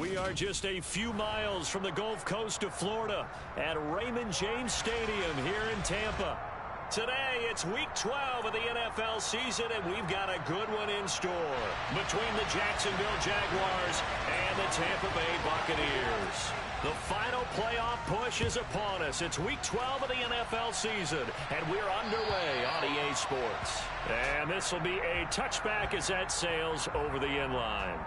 We are just a few miles from the Gulf Coast of Florida at Raymond James Stadium here in Tampa. Today, it's Week 12 of the NFL season, and we've got a good one in store between the Jacksonville Jaguars and the Tampa Bay Buccaneers. The final playoff push is upon us. It's Week 12 of the NFL season, and we're underway on EA Sports. And this will be a touchback as that sails over the end line.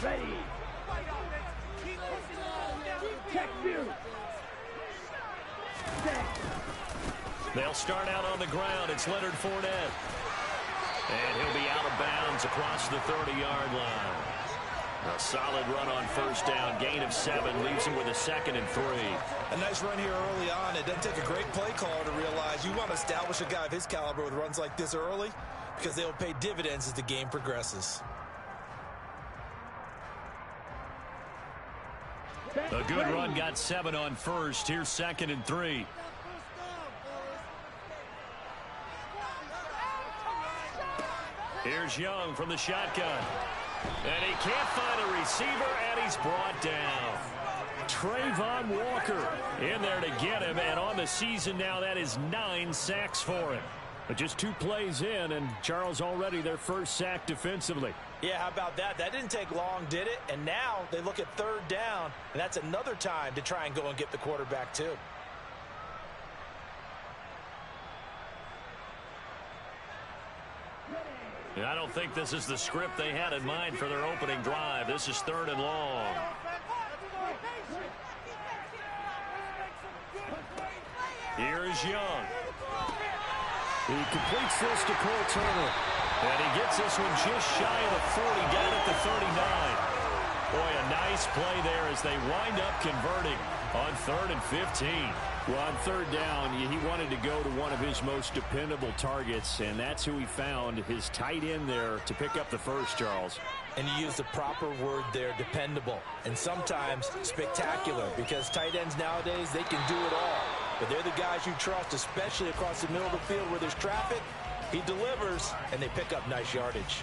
Ready. Check you. They'll start out on the ground. It's Leonard Fournette. And he'll be out of bounds across the 30-yard line. A solid run on first down. Gain of 7 leaves him with a 2nd and 3. A nice run here early on. It doesn't take a great play caller to realize you want to establish a guy of his caliber with runs like this early because they will pay dividends as the game progresses. A good run, got 7 on first. Here's 2nd and 3. Here's Young from the shotgun. And he can't find a receiver, and he's brought down. Trayvon Walker in there to get him, and on the season now, that is 9 sacks for him. But just 2 plays in, and Charles already their first sack defensively. Yeah, how about that? That didn't take long, did it? And now they look at 3rd down, and that's another time to try and go and get the quarterback too. I don't think this is the script they had in mind for their opening drive. This is 3rd and long. Here is Young. He completes this to Cole Turner. And he gets this one just shy of the 40, down at the 39. Boy, a nice play there as they wind up converting on 3rd and 15. Well, on 3rd down, he wanted to go to one of his most dependable targets, and that's who he found, his tight end there, to pick up the first, Charles. And you use the proper word there, dependable, and sometimes spectacular, because tight ends nowadays, they can do it all. But they're the guys you trust, especially across the middle of the field where there's traffic. He delivers, and they pick up nice yardage.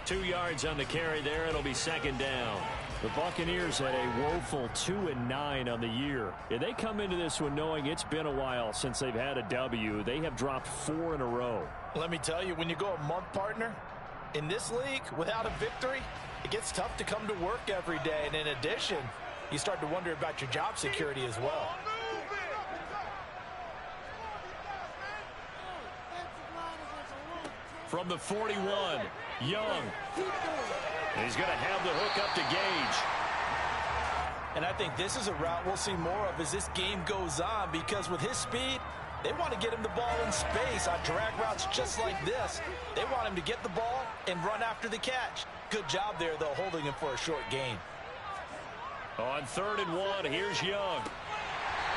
2 yards on the carry there. It'll be 2nd down. The Buccaneers had a woeful 2-9 on the year. And they come into this one knowing it's been a while since they've had a W. They have dropped 4 in a row. Let me tell you, when you go a month, partner, in this league, without a victory, it gets tough to come to work every day. And in addition, you start to wonder about your job security as well. From the 41, Young. He's going to have the hook up to Gage. And I think this is a route we'll see more of as this game goes on, because with his speed, they want to get him the ball in space on drag routes just like this. They want him to get the ball and run after the catch. Good job there, though, holding him for a short gain. On 3rd and 1, here's Young.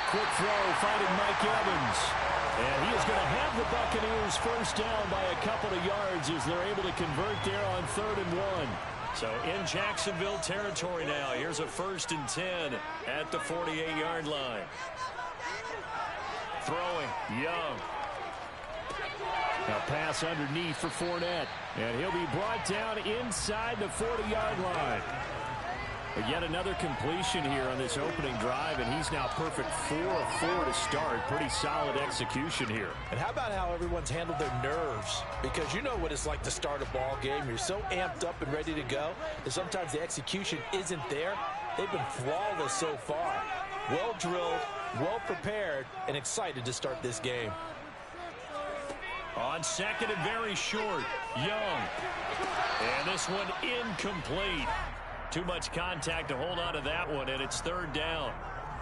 Quick throw, finding Mike Evans. And he is going to have the Buccaneers first down by a couple of yards as they're able to convert there on 3rd and 1. So in Jacksonville territory now. Here's a 1st and 10 at the 48-yard line. Throwing, Young. A pass underneath for Fournette. And he'll be brought down inside the 40-yard line. But yet another completion here on this opening drive, and he's now perfect 4 of 4 to start. Pretty solid execution here. And how about how everyone's handled their nerves? Because you know what it's like to start a ball game. You're so amped up and ready to go that sometimes the execution isn't there. They've been flawless so far. Well drilled, well prepared, and excited to start this game. On 2nd and very short, Young. And this one incomplete. Too much contact to hold on to that one, and it's 3rd down.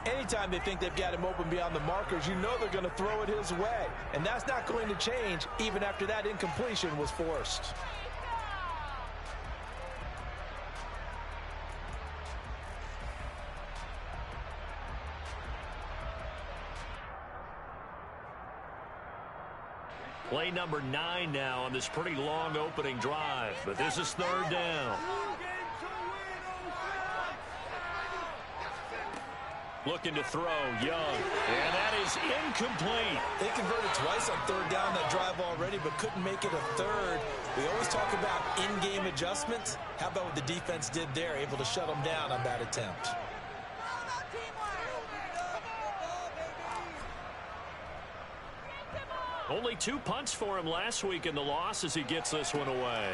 Anytime they think they've got him open beyond the markers, you know they're going to throw it his way. And that's not going to change even after that incompletion was forced. Play number 9 now on this pretty long opening drive, but this is 3rd down. Looking to throw, Young. And that is incomplete. They converted twice on third down that drive already, but couldn't make it a third. We always talk about in-game adjustments. How about what the defense did there, able to shut them down on that attempt? Only 2 punts for him last week in the loss as he gets this one away.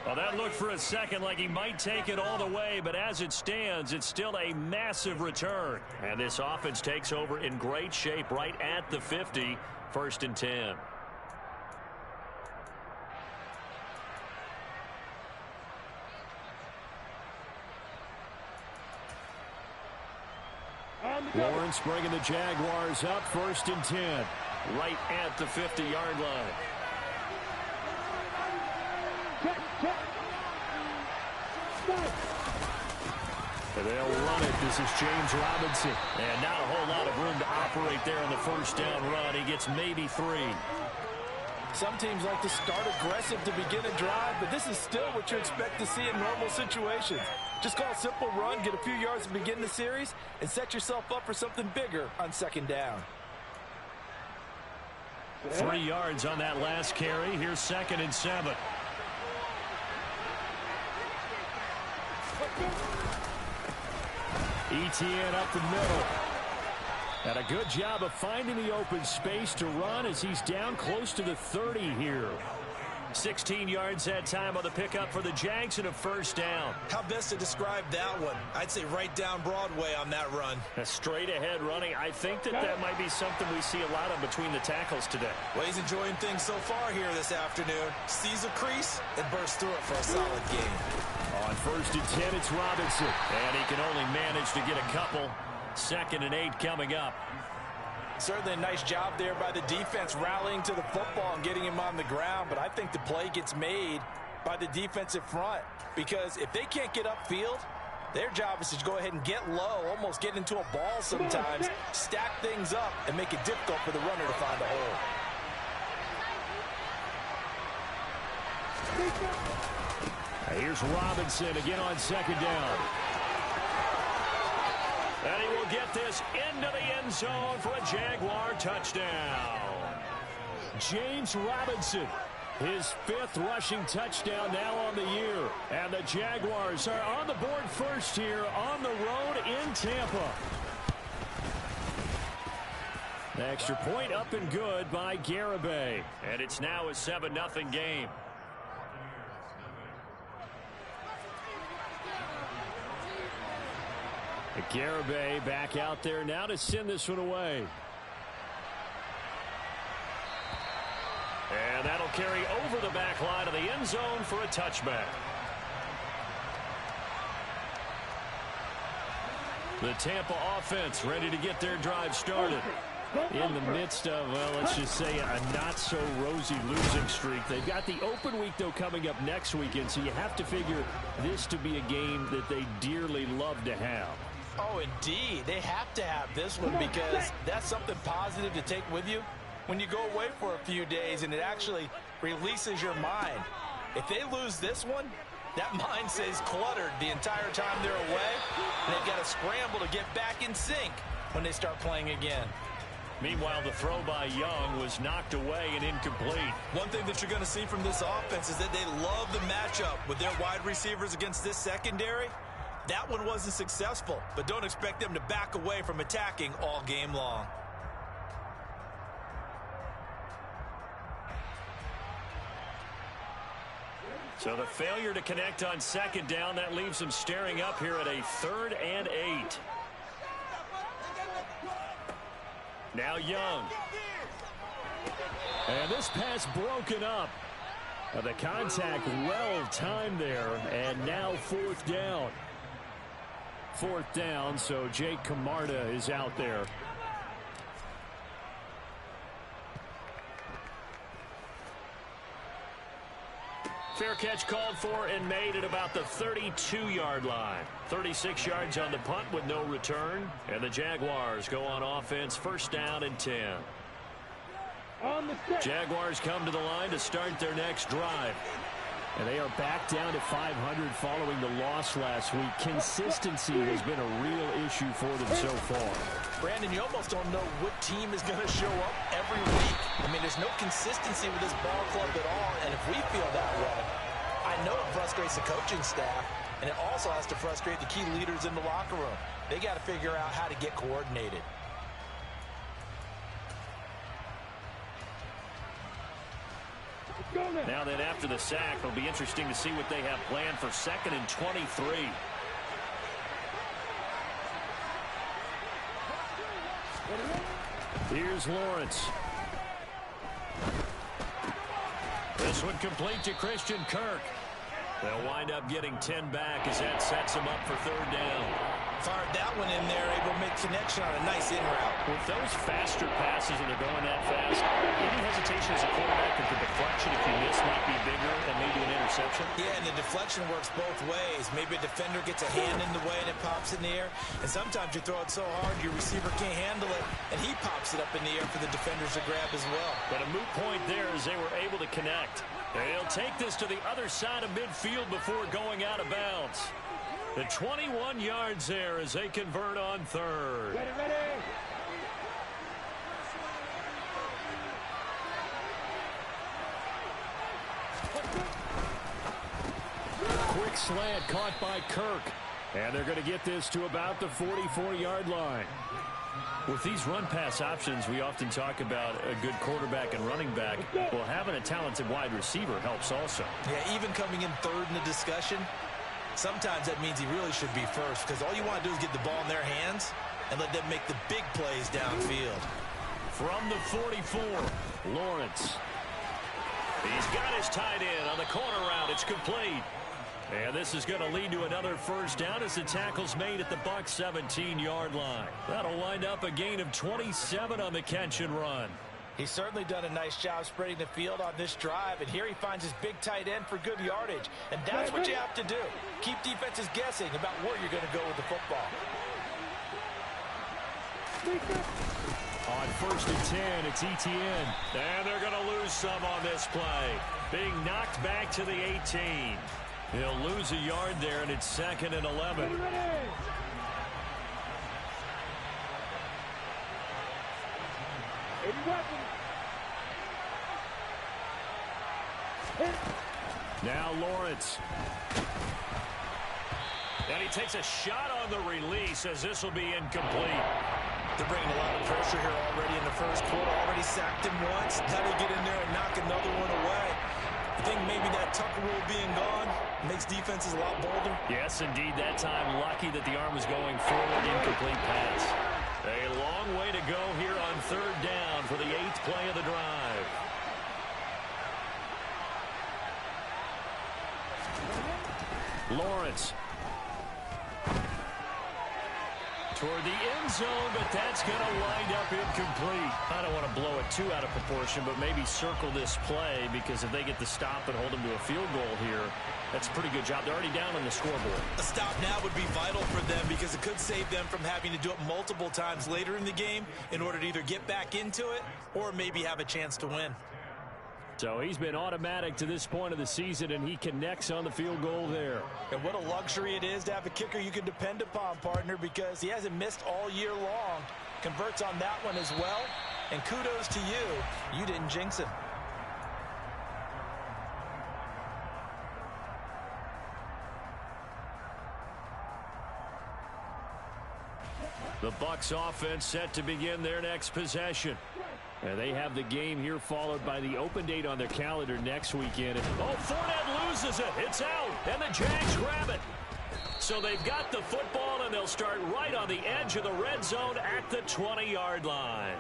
Well, that looked for a second like he might take it all the way, but as it stands, it's still a massive return. And this offense takes over in great shape right at the 50, 1st and 10. Lawrence bringing the Jaguars up, 1st and 10, right at the 50-yard line. And they'll run it. This is James Robinson. And not a whole lot of room to operate there on the 1st down run. He gets maybe 3. Some teams like to start aggressive to begin a drive, but this is still what you expect to see in normal situations. Just call a simple run, get a few yards to begin the series, and set yourself up for something bigger on 2nd down. 3 yards on that last carry. Here's 2nd and 7. Etienne up the middle. And a good job of finding the open space to run as he's down close to the 30 here. 16 yards that time on the pickup for the Jags and a 1st down. How best to describe that one? I'd say right down Broadway on that run. A straight ahead running. I think that might be something we see a lot of between the tackles today. Well, he's enjoying things so far here this afternoon. Sees a crease and bursts through it for a solid game. On 1st and 10, it's Robinson. And he can only manage to get a couple. 2nd and 8 coming up. Certainly a nice job there by the defense rallying to the football and getting him on the ground, but I think the play gets made by the defensive front because if they can't get upfield, their job is to go ahead and get low, almost get into a ball sometimes, stack things up, and make it difficult for the runner to find a hole. Here's Robinson again on 2nd down. And he will get this into the end zone for a Jaguar touchdown. James Robinson, his 5th rushing touchdown now on the year. And the Jaguars are on the board first here on the road in Tampa. The extra point up and good by Garibay. And it's now a 7-0 game. Garibay back out there now to send this one away. And that'll carry over the back line of the end zone for a touchback. The Tampa offense ready to get their drive started. In the midst of, well, let's just say a not-so-rosy losing streak. They've got the open week, though, coming up next weekend, so you have to figure this to be a game that they dearly love to have. Oh, indeed. They have to have this one because that's something positive to take with you when you go away for a few days, and it actually releases your mind. If they lose this one, that mind stays cluttered the entire time they're away, and they've got to scramble to get back in sync when they start playing again. Meanwhile, the throw by Young was knocked away and incomplete. One thing that you're going to see from this offense is that they love the matchup with their wide receivers against this secondary. That one wasn't successful, but don't expect them to back away from attacking all game long. So the failure to connect on 2nd down, that leaves them staring up here at a 3rd and 8. Now Young. And this pass broken up. The contact well timed there, and now 4th down. 4th down, so Jake Camarda is out there. Fair catch called for and made at about the 32-yard line. 36 yards on the punt with no return. And the Jaguars go on offense, 1st down and 10. On the set. Jaguars come to the line to start their next drive. And they are back down to 500 following the loss last week. Consistency has been a real issue for them so far. Brandon, you almost don't know what team is going to show up every week. I mean, there's no consistency with this ball club at all, and if we feel that way, I know it frustrates the coaching staff, and it also has to frustrate the key leaders in the locker room. They got to figure out how to get coordinated. Now then, after the sack, it'll be interesting to see what they have planned for 2nd and 23. Here's Lawrence. This one complete to Christian Kirk. They'll wind up getting 10 back as that sets them up for 3rd down. Fired that one in there, able to make connection on a nice in route. With those faster passes and they're going that fast, any hesitation as a quarterback that the deflection, if you miss, might be bigger and maybe an interception? Yeah, and the deflection works both ways. Maybe a defender gets a hand in the way and it pops in the air. And sometimes you throw it so hard your receiver can't handle it, and he pops it up in the air for the defenders to grab as well. But a moot point there as they were able to connect. They'll take this to the other side of midfield before going out of bounds. The 21 yards there as they convert on 3rd. Ready. Quick slant caught by Kirk. And they're going to get this to about the 44-yard line. With these run-pass options, we often talk about a good quarterback and running back. Well, having a talented wide receiver helps also. Yeah, even coming in 3rd in the discussion, sometimes that means he really should be first, because all you want to do is get the ball in their hands and let them make the big plays downfield. From the 44, Lawrence. He's got his tight end on the corner route. It's complete. And this is going to lead to another 1st down as the tackle's made at the Bucs 17-yard line. That'll wind up a gain of 27 on the catch and run. He's certainly done a nice job spreading the field on this drive, and here he finds his big tight end for good yardage. And that's what you have to do. Keep defenses guessing about where you're going to go with the football. On 1st and 10, it's Etienne. And they're going to lose some on this play. Being knocked back to the 18. He'll lose a yard there, and it's 2nd and 11. Now Lawrence. And he takes a shot on the release as this will be incomplete. They're bringing a lot of pressure here already in the 1st quarter. Already sacked him once. Now they get in there and knock another one away. I think maybe that Tucker rule being gone makes defenses a lot bolder. Yes, indeed. That time, lucky that the arm was going forward. Incomplete pass. A long way to go here on 3rd down for the 8th play of the drive. Lawrence. Toward the end zone, but that's going to wind up incomplete. I don't want to blow it too out of proportion, but maybe circle this play, because if they get the stop and hold them to a field goal here, that's a pretty good job. They're already down on the scoreboard. A stop now would be vital for them, because it could save them from having to do it multiple times later in the game in order to either get back into it or maybe have a chance to win. So he's been automatic to this point of the season, and he connects on the field goal there. And what a luxury it is to have a kicker you can depend upon, partner, because he hasn't missed all year long. Converts on that one as well. And kudos to you. You didn't jinx him. The Bucs offense set to begin their next possession. And they have the game here followed by the open date on their calendar next weekend. Oh, Fournette loses it. It's out. And the Jags grab it. So they've got the football, and they'll start right on the edge of the red zone at the 20-yard line.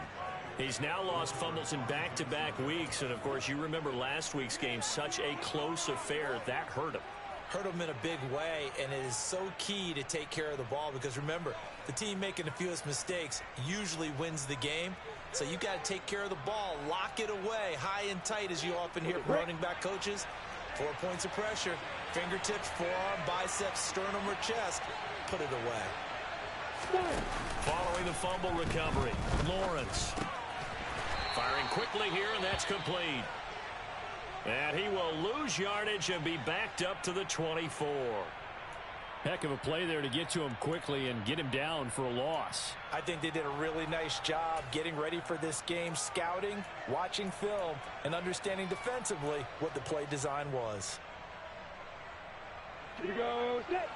He's now lost fumbles in back-to-back weeks. And, of course, you remember last week's game, such a close affair. That hurt him. Hurt him in a big way, and it is so key to take care of the ball, because remember, the team making the fewest mistakes usually wins the game. So you got to take care of the ball, lock it away, high and tight, as you often hear from running back coaches. 4 points of pressure, fingertips, forearm, biceps, sternum, or chest. Put it away. Following the fumble recovery, Lawrence. Firing quickly here, and that's complete. And he will lose yardage and be backed up to the 24. Heck of a play there to get to him quickly and get him down for a loss. I think they did a really nice job getting ready for this game, scouting, watching film, and understanding defensively what the play design was. Here you go, set.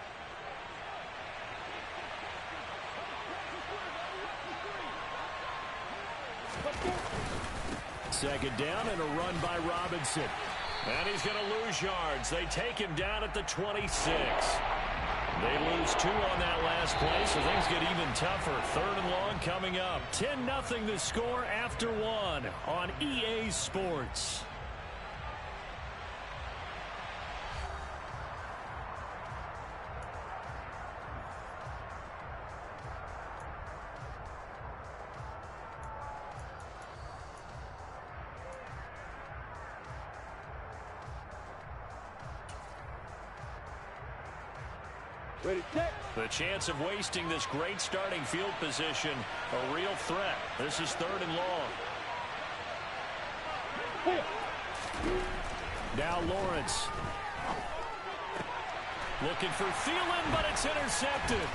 Second down and a run by Robinson. And he's going to lose yards. They take him down at the 26. They lose 2 on that last play, so things get even tougher. Third and long coming up. 10-0 the score after 1 on EA Sports. Ready, set. The chance of wasting this great starting field position, a real threat. This is third and long. Here. Now Lawrence. Looking for Thielen, but it's intercepted.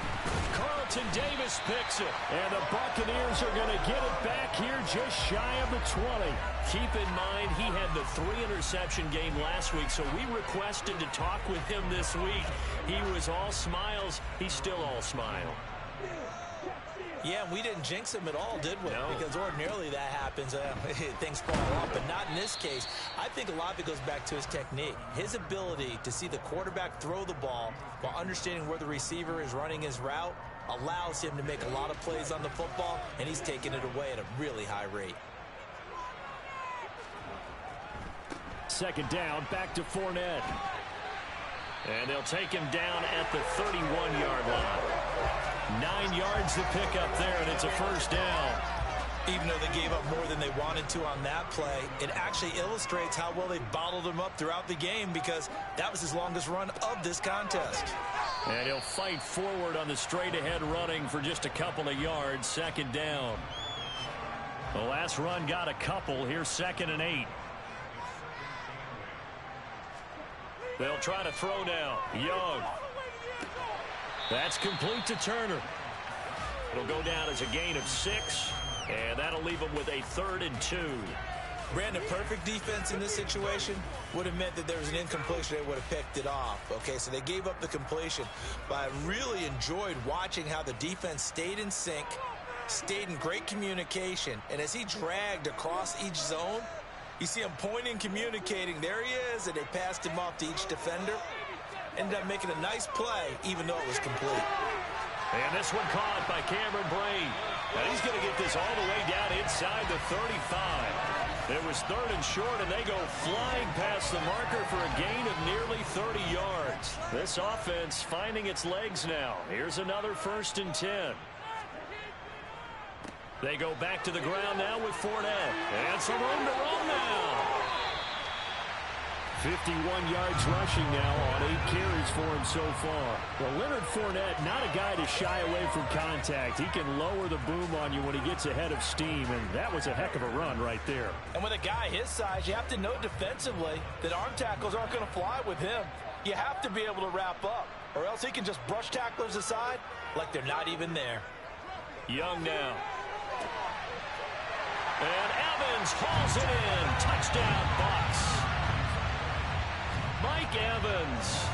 Carlton Davis picks it. And the Buccaneers are going to get it back here just shy of the 20. Keep in mind, he had the 3-interception game last week, so we requested to talk with him this week. He was all smiles. He's still all smile. Yeah, we didn't jinx him at all, did we? No. Because ordinarily that happens. Things fall off, but not in this case. I think a lot of it goes back to his technique. His ability to see the quarterback throw the ball while understanding where the receiver is running his route allows him to make a lot of plays on the football, and he's taking it away at a really high rate. Second down, back to Fournette. And they'll take him down at the 31-yard line. 9 yards to pick up there, and it's a first down. Even though they gave up more than they wanted to on that play, it actually illustrates how well they bottled him up throughout the game, because that was his longest run of this contest. And he'll fight forward on the straight-ahead running for just a couple of yards. Second down. The last run got a couple. Here's 2nd and 8. They'll try to throw now. Young. That's complete to Turner. It'll go down as a gain of 6, and that'll leave them with a 3rd and 2. Brandon, perfect defense in this situation would have meant that there was an incompletion. They would have picked it off. Okay, so they gave up the completion. But I really enjoyed watching how the defense stayed in sync, stayed in great communication. And as he dragged across each zone, you see him pointing, communicating. There he is, and they passed him off to each defender. Ended up making a nice play, even though it was complete. And this one caught by Cameron Braid. And he's going to get this all the way down inside the 35. It was 3rd and short, and they go flying past the marker for a gain of nearly 30 yards. This offense finding its legs now. Here's another 1st and 10. They go back to the ground now with Fournette. And some room to run now. 51 yards rushing now on 8 carries for him so far. Well, Leonard Fournette, not a guy to shy away from contact. He can lower the boom on you when he gets ahead of steam, and that was a heck of a run right there. And with a guy his size, you have to know defensively that arm tackles aren't going to fly with him. You have to be able to wrap up, or else he can just brush tacklers aside like they're not even there. Young now. And Evans hauls it in. Touchdown, Bucs. Mike Evans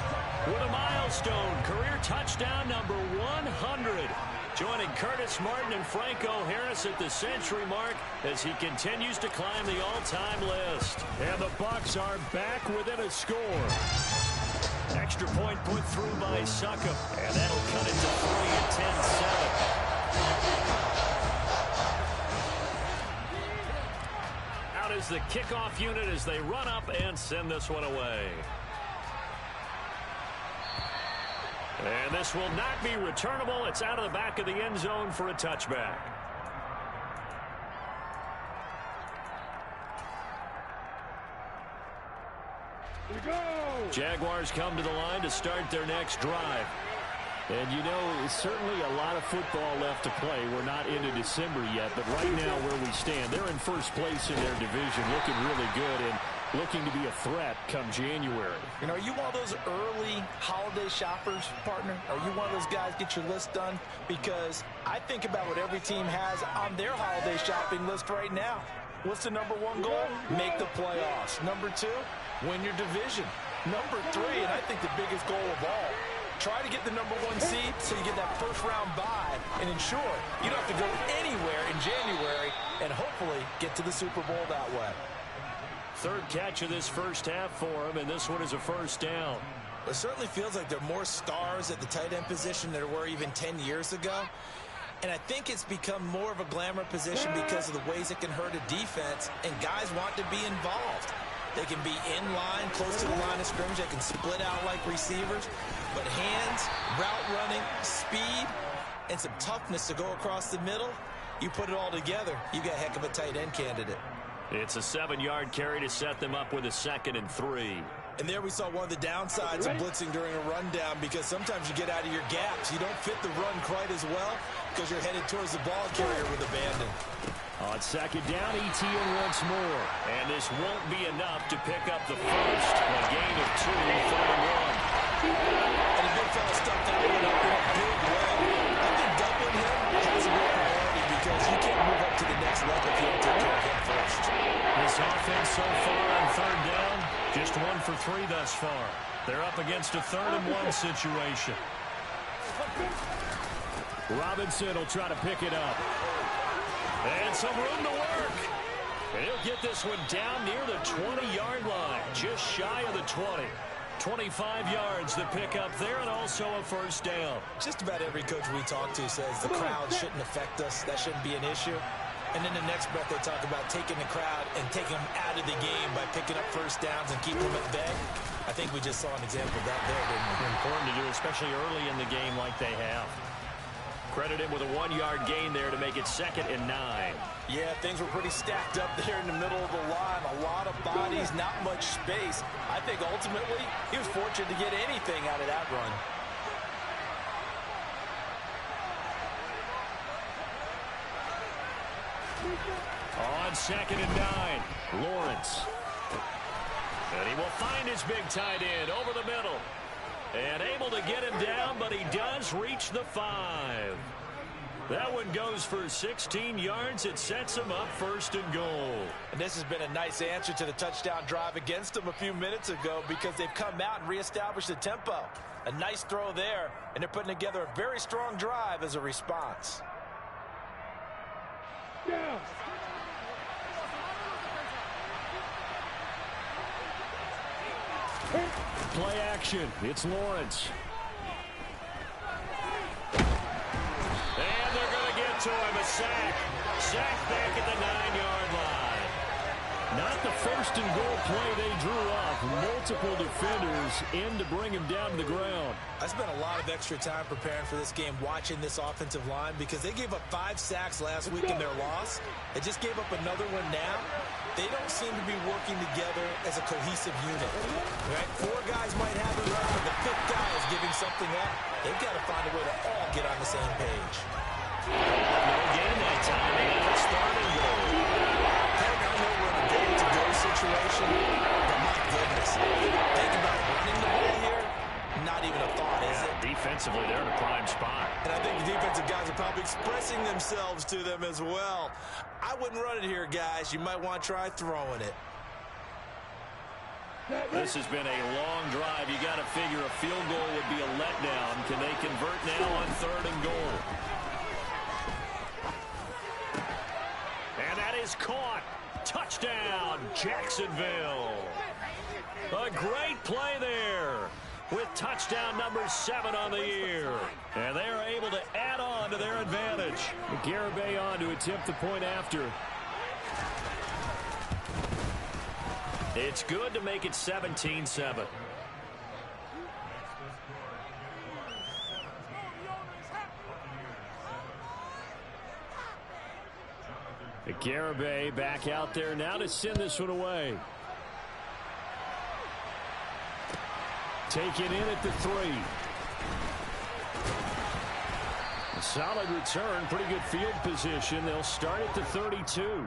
with a milestone career touchdown number 100. Joining Curtis Martin and Franco Harris at the century mark as he continues to climb the all-time list. And the Bucs are back within a score. Extra point put through by Succop. And that'll cut it to 3 at 10-7. Out is the kickoff unit as they run up and send this one away. And this will not be returnable. It's out of the back of the end zone for a touchback. Here we go. Jaguars come to the line to start their next drive. And, you know, it's certainly a lot of football left to play. We're not into December yet, but right now where we stand, they're in first place in their division, looking really good and looking to be a threat come January. You know, are you one of those early holiday shoppers, partner? Are you one of those guys get your list done? Because I think about what every team has on their holiday shopping list right now. What's the number one goal? Make the playoffs. Number two, win your division. Number three, and I think the biggest goal of all, try to get the number one seed so you get that first round bye and ensure you don't have to go anywhere in January and hopefully get to the Super Bowl that way. Third catch of this first half for him, and this one is a first down. It certainly feels like there are more stars at the tight end position than there were even 10 years ago. And I think it's become more of a glamour position because of the ways it can hurt a defense, and guys want to be involved. They can be in line, close to the line of scrimmage. They can split out like receivers. But hands, route running, speed, and some toughness to go across the middle, you put it all together, you got a heck of a tight end candidate. It's a 7-yard carry to set them up with a 2nd and 3. And there we saw one of the downsides of blitzing during a rundown, because sometimes you get out of your gaps. You don't fit the run quite as well because you're headed towards the ball carrier with abandon. On 2nd down, ETN once more. And this won't be enough to pick up the first. A gain of 2, 3rd and 1. And the big fella stuffed that one up in a big way. I think doubling him has a real priority because you can't move up to the next level if you don't take care of him first. This offense so far on 3rd down, just 1 for 3 thus far. They're up against a 3rd and 1 situation. Robinson will try to pick it up. And some room to work. And he'll get this one down near the 20-yard line, just shy of the 20. 25 yards to pick up there, and also a first down. Just about every coach we talk to says the crowd shouldn't affect us. That shouldn't be an issue. And then the next breath they talk about taking the crowd and taking them out of the game by picking up first downs and keeping them at bay. I think we just saw an example of that there, didn't we? Important to do, especially early in the game like they have. Credit him with a 1-yard gain there to make it 2nd and 9. Yeah, things were pretty stacked up there in the middle of the line. A lot of bodies, not much space. I think ultimately he was fortunate to get anything out of that run. On 2nd and 9, Lawrence. And he will find his big tight end over the middle. And able to get him down, but he does reach the 5. That one goes for 16 yards. It sets him up 1st and goal. And this has been a nice answer to the touchdown drive against them a few minutes ago because they've come out and reestablished the tempo. A nice throw there, and they're putting together a very strong drive as a response. Down. Play action. It's Lawrence. And they're going to get to him. A sack. Sack back at the 9-yard line. Not the 1st and goal play they drew up. Multiple defenders in to bring him down to the ground. I spent a lot of extra time preparing for this game watching this offensive line because they gave up 5 sacks last week in their loss. They just gave up another one now. They don't seem to be working together as a cohesive unit. Right? 4 guys might have it right, but the 5th guy is giving something up. They've got to find a way to all get on the same page. No gain that time, and it's 3rd and goal. I know we're in a goal-to-go situation, but my goodness. Think about running the ball here. Not even a thought, is it? Defensively, they're in a prime spot. And I think the defensive guys are probably expressing themselves to them as well. I wouldn't run it here, guys. You might want to try throwing it. This has been a long drive. You got to figure a field goal would be a letdown. Can they convert now on 3rd and goal? And that is caught. Touchdown, Jacksonville. A great play there with touchdown number 7 on the year. And they are able to add on to their advantage. Garibay on to attempt the point after. It's good to make it 17-7. Garibay back out there now to send this one away. Taken in at the 3. A solid return, pretty good field position. They'll start at the 32.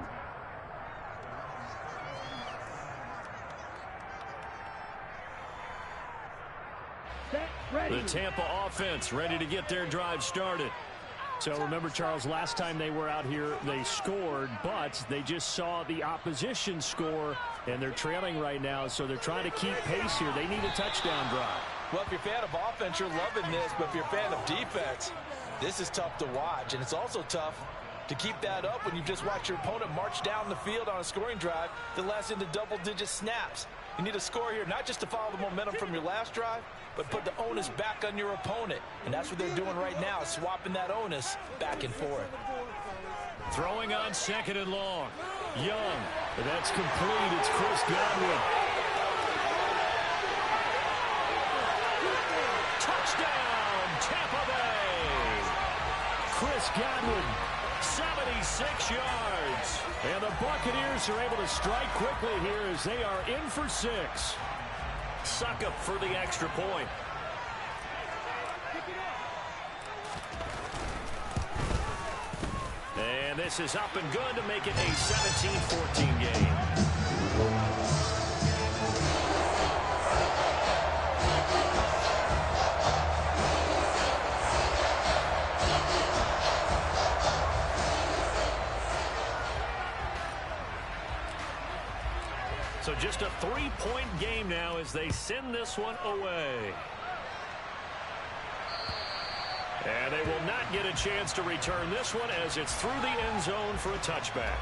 The Tampa offense ready to get their drive started. So remember, Charles, last time they were out here, they scored, but they just saw the opposition score, and they're trailing right now, so they're trying to keep pace here. They need a touchdown drive. Well, if you're a fan of offense, you're loving this, but if you're a fan of defense, this is tough to watch, and it's also tough to keep that up when you just watch your opponent march down the field on a scoring drive that lasts into double-digit snaps. You need a score here, not just to follow the momentum from your last drive, but put the onus back on your opponent. And that's what they're doing right now, swapping that onus back and forth. Throwing on 2nd and long. Young. That's complete. It's Chris Godwin. Touchdown, Tampa Bay. Chris Godwin. 76 yards. And the Buccaneers are able to strike quickly here as they are in for 6. Suck up for the extra point. And this is up and good to make it a 17-14 game. So just a 3-point game now as they send this one away. And they will not get a chance to return this one as it's through the end zone for a touchback.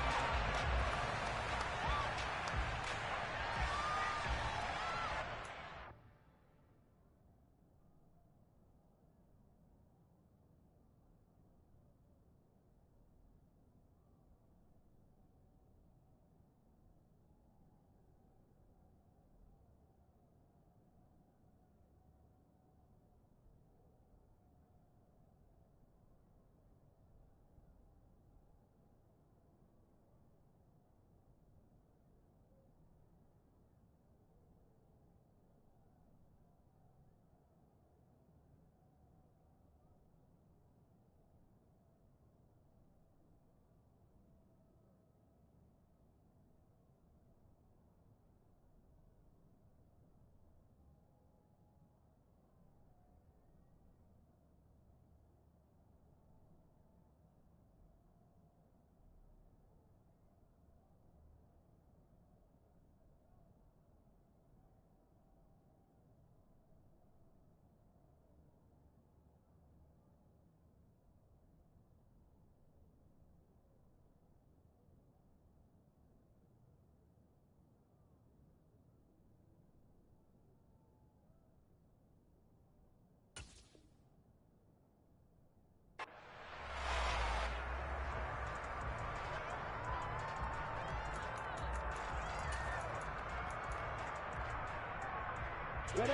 Ready.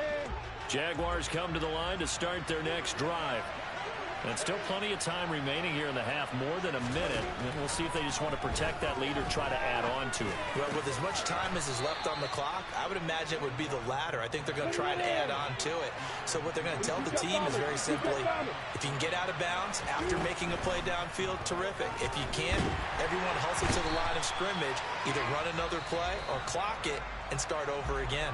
Jaguars come to the line to start their next drive. And still plenty of time remaining here in the half, more than a minute. And we'll see if they just want to protect that lead or try to add on to it. Well, with as much time as is left on the clock, I would imagine it would be the latter. I think they're going to try and add on to it. So what they're going to tell the team is very simply, if you can get out of bounds after making a play downfield, terrific. If you can't, everyone hustle to the line of scrimmage, either run another play or clock it and start over again.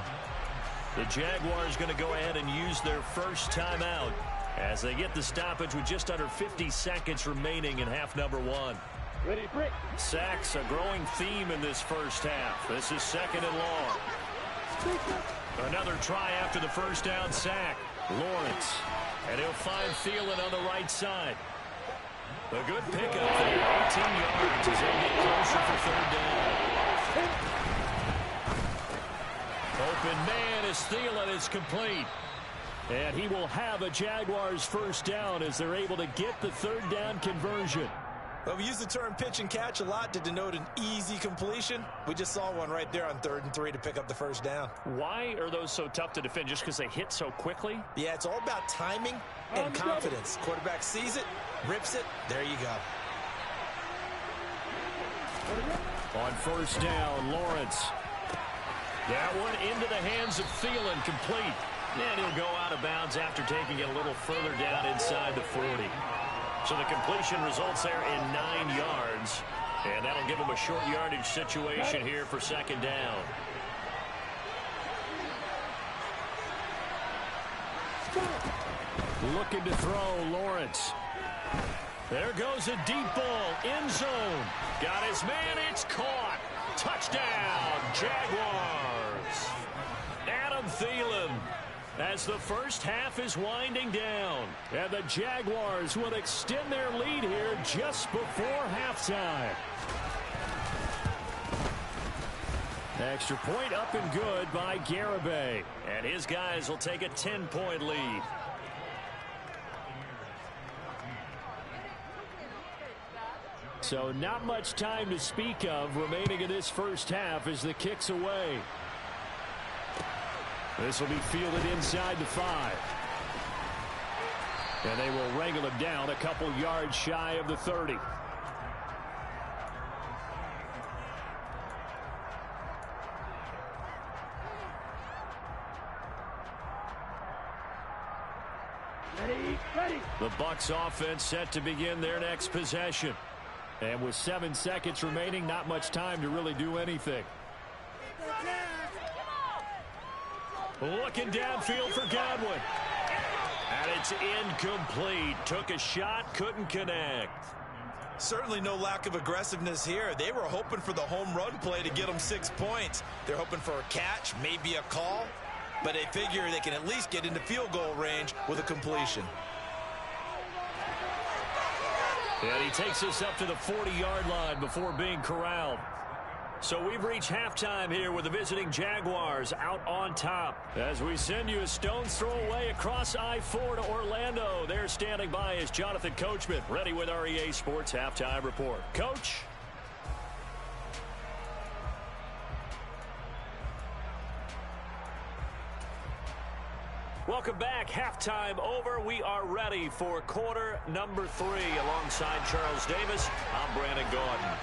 The Jaguars going to go ahead and use their first timeout as they get the stoppage with just under 50 seconds remaining in half number one. Ready, break. Sacks, a growing theme in this first half. This is 2nd and long. Another try after the first down sack. Lawrence. And he'll find Thielen on the right side. A good pickup there. 18 yards as they get closer for 3rd down. Open man as Thielen is complete. And he will have a Jaguars first down as they're able to get the 3rd down conversion. Well, we use the term pitch and catch a lot to denote an easy completion. We just saw one right there on 3rd and 3 to pick up the first down. Why are those so tough to defend? Just because they hit so quickly? Yeah, it's all about timing and confidence. Quarterback sees it, rips it, there you go. On first down, Lawrence. That one into the hands of Thielen, complete. And he'll go out of bounds after taking it a little further down inside the 40. So the completion results there in 9 yards. And that'll give him a short yardage situation here for second down. Looking to throw, Lawrence. There goes a deep ball, end zone. Got his man, it's caught. Touchdown, Jaguars. Adam Thielen, as the first half is winding down. And the Jaguars will extend their lead here just before halftime. Extra point up and good by Garibay. And his guys will take a 10-point lead. So not much time to speak of remaining in this first half as the kick's away. This will be fielded inside the 5. And they will wrangle him down a couple yards shy of the 30. Ready. The Bucs offense set to begin their next possession. And with 7 seconds remaining, not much time to really do anything. Looking downfield for Godwin. And it's incomplete. Took a shot, couldn't connect. Certainly no lack of aggressiveness here. They were hoping for the home run play to get them 6 points. They're hoping for a catch, maybe a call. But they figure they can at least get into field goal range with a completion. And he takes us up to the 40-yard line before being corralled. So we've reached halftime here with the visiting Jaguars out on top. As we send you a stone's throw away across I-4 to Orlando. There standing by is Jonathan Coachman, ready with our EA Sports Halftime Report. Coach? Welcome back. Halftime over. We are ready for quarter number 3. Alongside Charles Davis, I'm Brandon Gaudin.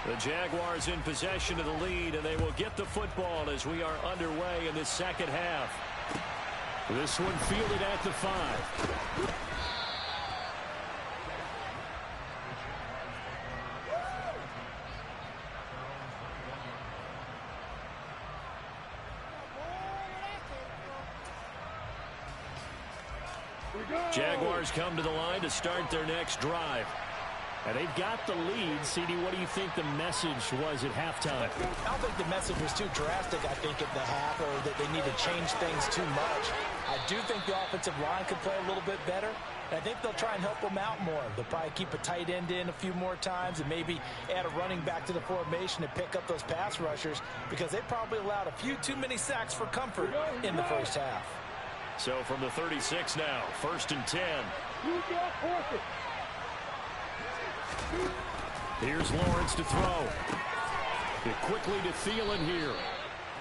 The Jaguars in possession of the lead, and they will get the football as we are underway in this second half. This one fielded at the 5. Jaguars come to the line to start their next drive. And they've got the lead. CD, what do you think the message was at halftime? I don't think the message was too drastic, I think, at the half, or that they need to change things too much. I do think the offensive line could play a little bit better. And I think they'll try and help them out more. They'll probably keep a tight end in a few more times and maybe add a running back to the formation to pick up those pass rushers, because they probably allowed a few too many sacks for comfort in the first half. So from the 36 now, 1st and 10. Here's Lawrence to throw. Get quickly to Thielen here.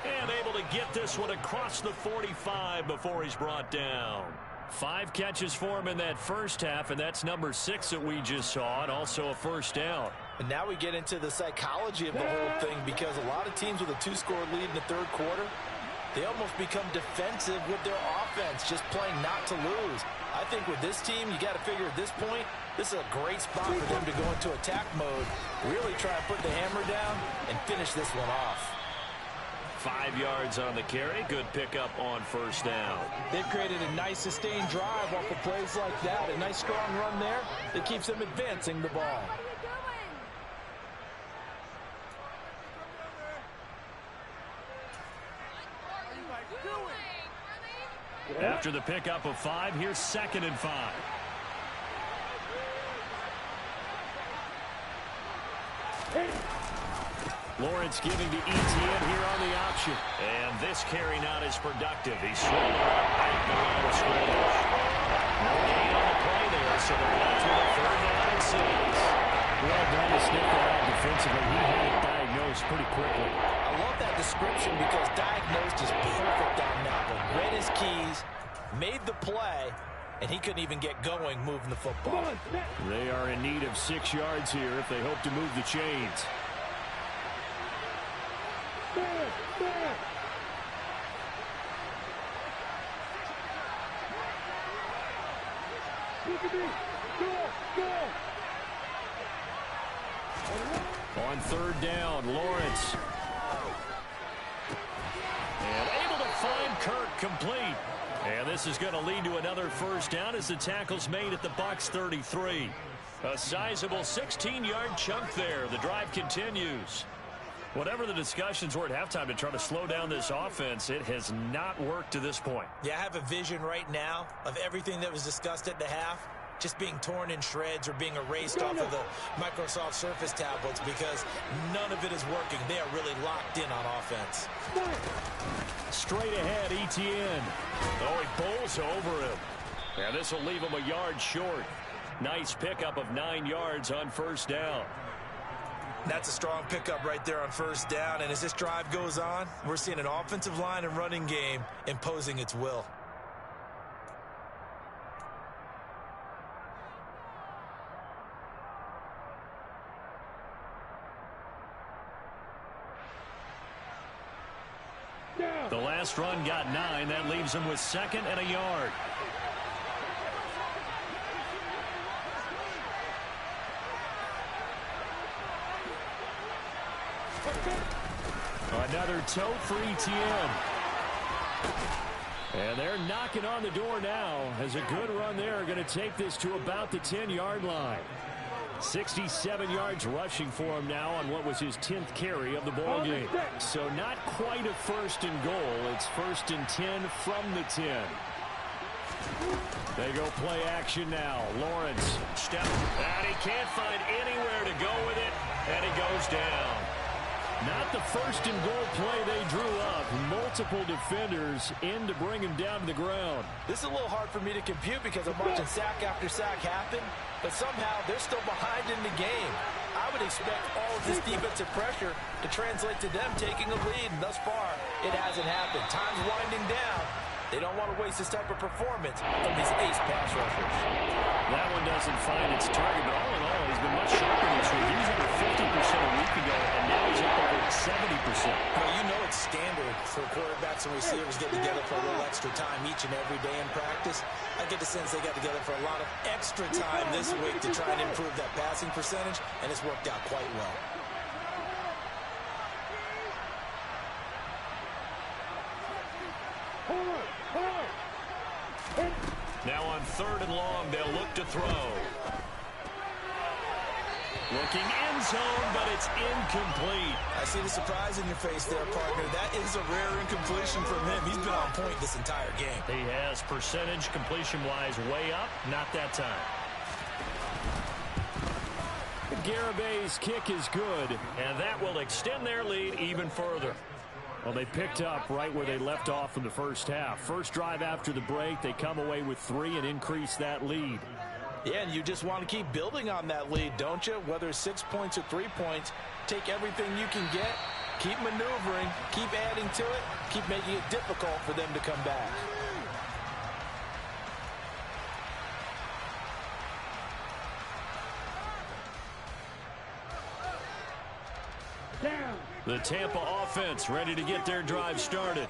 And able to get this one across the 45 before he's brought down. 5 catches for him in that first half, and that's number 6 that we just saw, and also a first down. And now we get into the psychology of the whole thing, because a lot of teams with a 2-score lead in the third quarter, they almost become defensive with their offense, just playing not to lose. I think with this team, you got to figure at this point, this is a great spot for them to go into attack mode, really try to put the hammer down and finish this one off. 5 yards on the carry. Good pickup on first down. They've created a nice sustained drive off of plays like that. A nice strong run there that keeps them advancing the ball. After the pickup of 5, here's 2nd and 5. Lawrence giving to ETN here on the option. And this carry not as productive. He's swallowed up at the line of scrimmage. No gain on the play there, so they're left with a 3rd down and 6. Well done to sniff that out defensively. He had it diagnosed pretty quickly. I love that description, because diagnosed is perfect on that one. Read his keys, made the play, and he couldn't even get going moving the football. They are in need of 6 yards here if they hope to move the chains. Look at me. Go. On third down, Lawrence. And able to find Kirk complete. And this is going to lead to another first down as the tackle's made at the Bucs 33. A sizable 16-yard chunk there. The drive continues. Whatever the discussions were at halftime to try to slow down this offense, it has not worked to this point. Yeah, I have a vision right now of everything that was discussed at the half just being torn in shreds or being erased off of the Microsoft Surface tablets because none of it is working. They are really locked in on offense. Straight ahead, Etienne. Oh, he bowls over him. And this will leave him a yard short. Nice pickup of 9 yards on first down. That's a strong pickup right there on first down. And as this drive goes on, we're seeing an offensive line and running game imposing its will. The last run got 9. That leaves him with 2nd and a yard. Another tote for Etienne. And they're knocking on the door now as a good run there. Going to take this to about the 10-yard line. 67 yards rushing for him now on what was his 10th carry of the ball game. So not quite a first and goal. It's 1st and 10 from the 10. They go play action now. Lawrence step, and he can't find anywhere to go with it, and he goes down. Not the first and goal play they drew up. Multiple defenders in to bring him down to the ground. This is a little hard for me to compute because I'm watching sack after sack happen, but somehow they're still behind in the game. I would expect all of this defensive pressure to translate to them taking a lead, and thus far, it hasn't happened. Time's winding down. They don't want to waste this type of performance from these ace pass rushers. That one doesn't find its target, but all in all, he's been much sharper this week. He was over 50% a week ago, and now he's up over 70%. Well, you know it's standard for quarterbacks and receivers getting together for a little extra time each and every day in practice. I get the sense they got together for a lot of extra time this week to try and improve that passing percentage, and it's worked out quite well. Now on 3rd and long, they'll look to throw. Looking end zone, but it's incomplete. I see the surprise in your face there, partner. That is a rare incompletion from him. He's been on point this entire game. He has percentage completion-wise way up. Not that time. Garabay's kick is good, and that will extend their lead even further. Well, they picked up right where they left off in the first half. First drive after the break, they come away with 3 and increase that lead. Yeah, and you just want to keep building on that lead, don't you? Whether it's 6 points or 3 points, take everything you can get, keep maneuvering, keep adding to it, keep making it difficult for them to come back. The Tampa offense ready to get their drive started.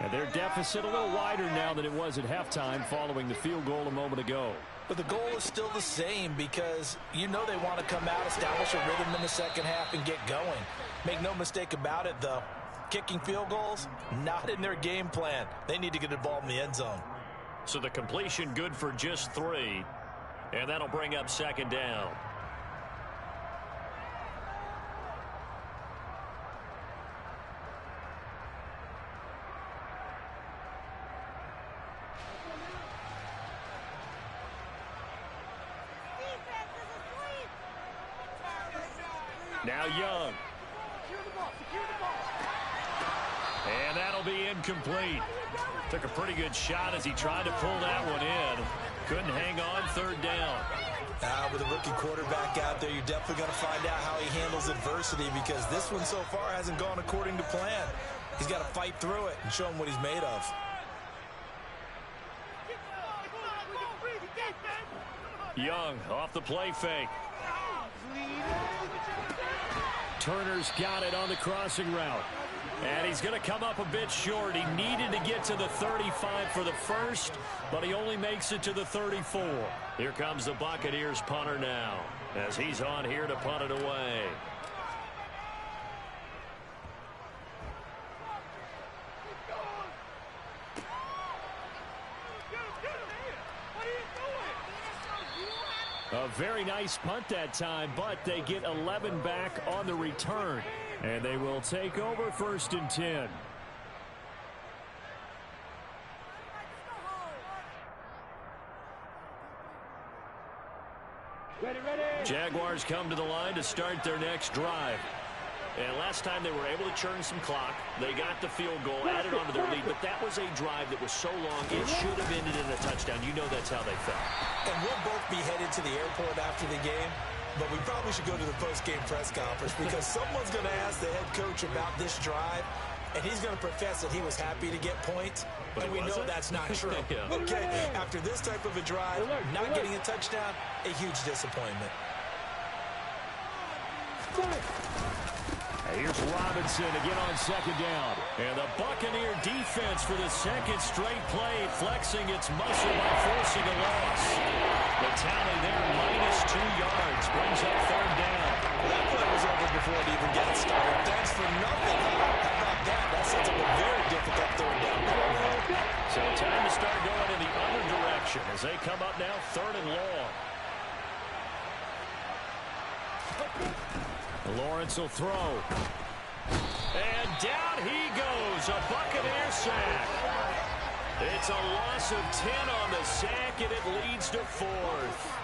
And their deficit a little wider now than it was at halftime following the field goal a moment ago. But the goal is still the same because you know they want to come out, establish a rhythm in the second half, and get going. Make no mistake about it, though. Kicking field goals, not in their game plan. They need to get the ball in the end zone. So the completion good for just 3. And that'll bring up 2nd down. Now Young. And that'll be incomplete. Took a pretty good shot as he tried to pull that one in. Couldn't hang on 3rd down. With a rookie quarterback out there, you're definitely going to find out how he handles adversity because this one so far hasn't gone according to plan. He's got to fight through it and show him what he's made of. Young off the play fake. Turner's got it on the crossing route. And he's going to come up a bit short. He needed to get to the 35 for the first, but he only makes it to the 34. Here comes the Buccaneers punter now, as he's on here to punt it away. A very nice punt that time, but they get 11 back on the return. And they will take over 1st and 10. Ready. Jaguars come to the line to start their next drive. And last time they were able to churn some clock. They got the field goal, added onto their lead, but that was a drive that was so long it should have ended in a touchdown. You know that's how they felt. And we'll both be headed to the airport after the game, but we probably should go to the post-game press conference because someone's going to ask the head coach about this drive, and he's going to profess that he was happy to get points, and we know that's not true. Yeah. Okay, after this type of a drive, not getting a touchdown, a huge disappointment. Here's Robinson again on 2nd down. And the Buccaneer defense for the second straight play, flexing its muscle by forcing a loss. The tally there, -2 yards, brings up 3rd down. That play was over before it even got started. Thanks for nothing. How about that? That sets up a very difficult 3rd down. So time to start going in the other direction as they come up now 3rd and long. Lawrence will throw. And down he goes. A Buccaneer sack. It's a loss of 10 on the sack, and it leads to 4th.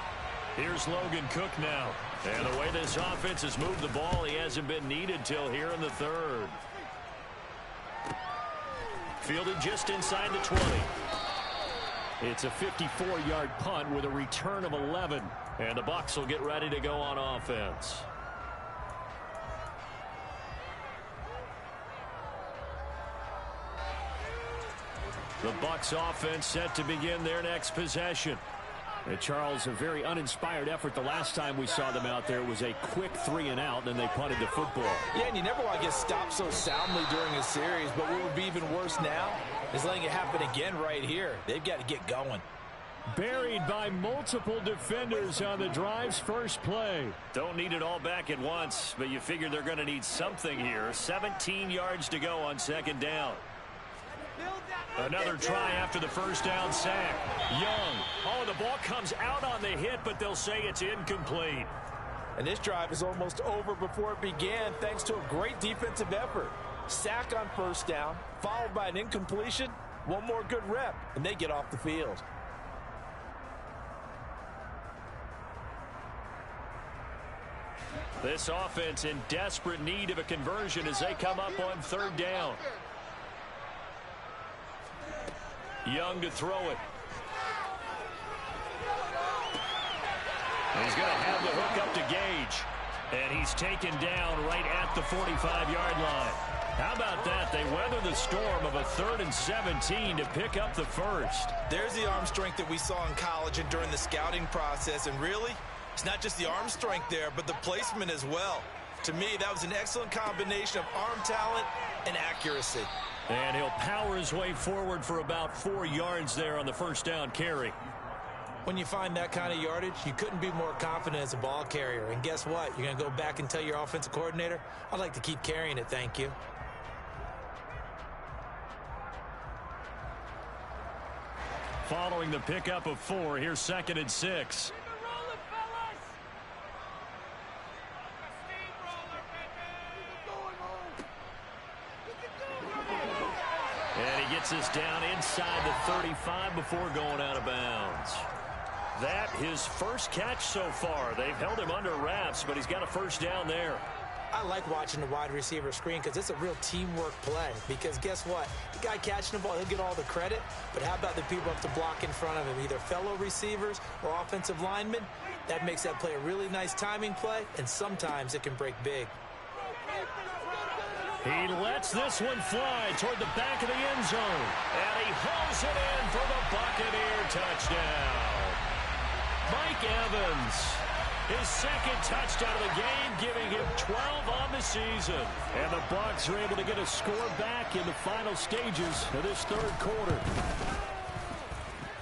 Here's Logan Cook now. And the way this offense has moved the ball, he hasn't been needed till here in the 3rd. Fielded just inside the 20. It's a 54-yard punt with a return of 11. And the Bucs will get ready to go on offense. The Bucs offense set to begin their next possession. And Charles, a very uninspired effort the last time we saw them out there. It was a quick 3-and-out, and they punted the football. Yeah, and you never want to get stopped so soundly during a series, but what would be even worse now is letting it happen again right here. They've got to get going. Buried by multiple defenders on the drive's first play. Don't need it all back at once, but you figure they're going to need something here. 17 yards to go on 2nd down. Another try after the first down sack. Young. Oh, the ball comes out on the hit, but they'll say it's incomplete. And this drive is almost over before it began thanks to a great defensive effort. Sack on 1st down, followed by an incompletion. One more good rep, and they get off the field. This offense in desperate need of a conversion as they come up on 3rd down. Young to throw it. He's going to have the hook up to Gage. And he's taken down right at the 45-yard line. How about that? They weather the storm of a 3rd and 17 to pick up the first. There's the arm strength that we saw in college and during the scouting process. And really, it's not just the arm strength there, but the placement as well. To me, that was an excellent combination of arm talent and accuracy. And he'll power his way forward for about 4 yards there on the first down carry. When you find that kind of yardage, you couldn't be more confident as a ball carrier. And guess what? You're going to go back and tell your offensive coordinator, I'd like to keep carrying it, thank you. Following the pickup of 4, here's 2nd and 6. And he gets us down inside the 35 before going out of bounds. That his first catch so far. They've held him under wraps, but he's got a first down there. I like watching the wide receiver screen because it's a real teamwork play. Because guess what? The guy catching the ball, he'll get all the credit. But how about the people up to block in front of him, either fellow receivers or offensive linemen? That makes that play a really nice timing play, and sometimes it can break big. He lets this one fly toward the back of the end zone. And he hauls it in for the Buccaneer touchdown. Mike Evans, his second touchdown of the game, giving him 12 on the season. And the Bucs are able to get a score back in the final stages of this third quarter.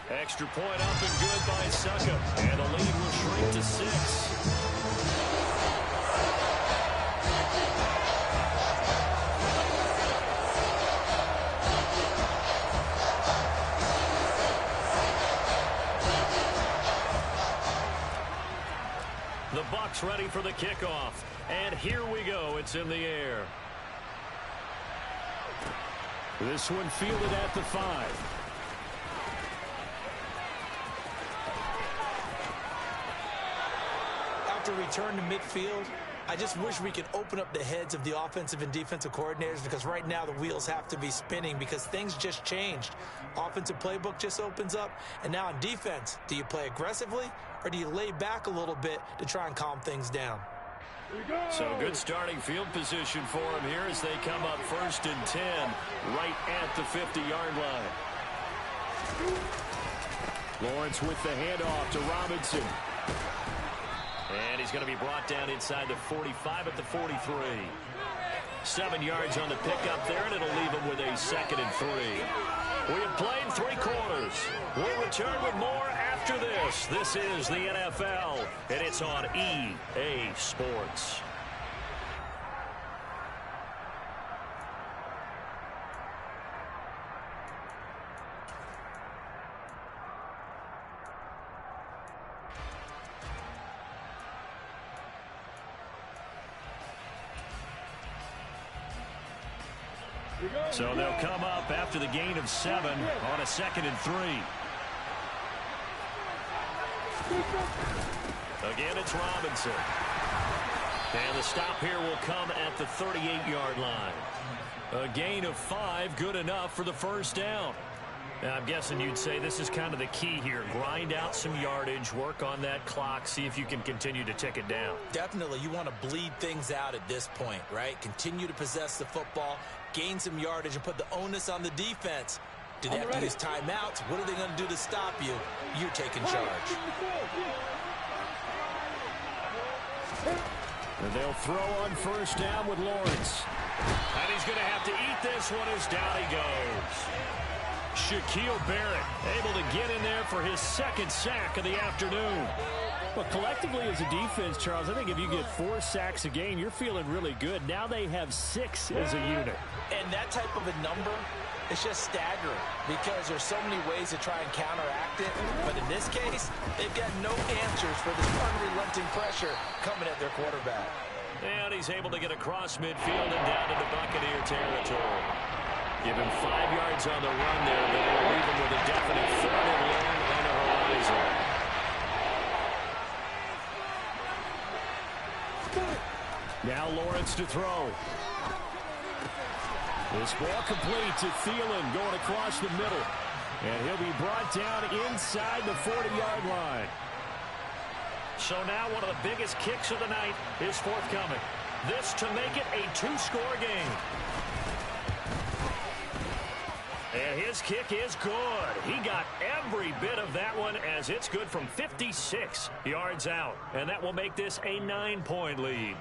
Extra point up and good by Succa. And the lead will shrink to 6. The Bucs ready for the kickoff. And here we go. It's in the air. This one fielded at the 5. After return to midfield, I just wish we could open up the heads of the offensive and defensive coordinators, because right now the wheels have to be spinning because things just changed. Offensive playbook just opens up, and now on defense, do you play aggressively or do you lay back a little bit to try and calm things down? So good starting field position for them here as they come up 1st and 10 right at the 50-yard line. Lawrence with the handoff to Robinson. And he's going to be brought down inside the 45 at the 43. 7 yards on the pickup there, and it'll leave him with a 2nd and 3. We have played 3 quarters. We'll return with more after this. This is the NFL, and it's on EA Sports. So they'll come up after the gain of 7 on a 2nd and 3. Again, it's Robinson. And the stop here will come at the 38-yard line. A gain of 5, good enough for the first down. Now, I'm guessing you'd say this is kind of the key here. Grind out some yardage, work on that clock, see if you can continue to tick it down. Definitely, you want to bleed things out at this point, right? Continue to possess the football, gain some yardage, and put the onus on the defense. Do they have to use timeouts? What are they going to do to stop you? You're taking charge. And they'll throw on first down with Lawrence. And he's going to have to eat this one as down he goes. Shaquille Barrett able to get in there for his 2nd sack of the afternoon. Well, collectively as a defense, Charles, I think if you get 4 sacks a game, you're feeling really good. Now they have 6 as a unit. And that type of a number, it's just staggering because there's so many ways to try and counteract it. But in this case, they've got no answers for this unrelenting pressure coming at their quarterback. And he's able to get across midfield and down into Buccaneer territory. Give him 5 yards on the run there, but it'll leave him with a definite 3rd and long on the horizon. Now Lawrence to throw. This ball complete to Thielen going across the middle. And he'll be brought down inside the 40-yard line. So now one of the biggest kicks of the night is forthcoming. This to make it a 2-score game. And his kick is good. He got every bit of that one as it's good from 56 yards out. And that will make this a 9-point lead.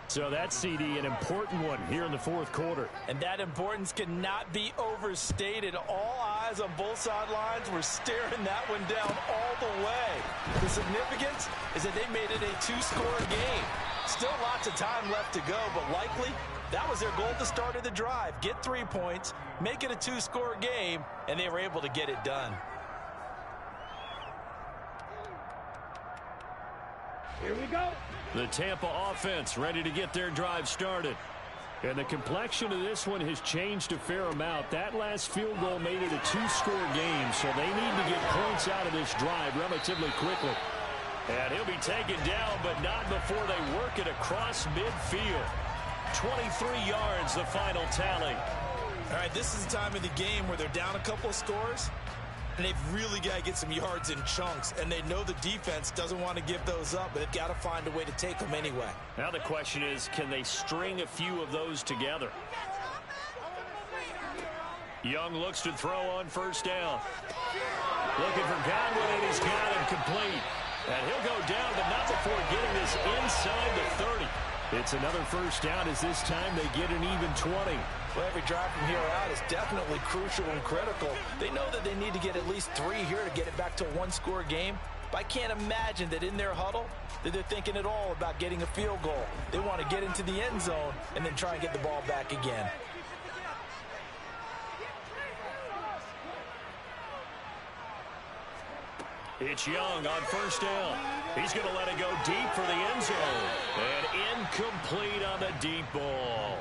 So that's, CD, an important one here in the 4th quarter. And that importance cannot be overstated. All eyes on both sidelines were staring that one down all the way. The significance is that they made it a 2-score game. Still lots of time left to go, but likely that was their goal at the start of the drive. Get 3 points, make it a 2-score game, and they were able to get it done. Here we go. The Tampa offense ready to get their drive started. And the complexion of this one has changed a fair amount. That last field goal made it a 2-score game, so they need to get points out of this drive relatively quickly. And he'll be taken down, but not before they work it across midfield. 23 yards, the final tally. All right, this is the time of the game where they're down a couple of scores, and they've really got to get some yards in chunks, and they know the defense doesn't want to give those up, but they've got to find a way to take them anyway. Now the question is, can they string a few of those together? Young looks to throw on first down. Looking for Godwin, and he's got him complete. And he'll go down, but not before getting this inside the 30. It's another first down as this time they get an even 20. Well, every drive from here out is definitely crucial and critical. They know that they need to get at least 3 here to get it back to a one-score game. But I can't imagine that in their huddle that they're thinking at all about getting a field goal. They want to get into the end zone and then try and get the ball back again. It's Young on first down. He's going to let it go deep for the end zone. And incomplete on the deep ball.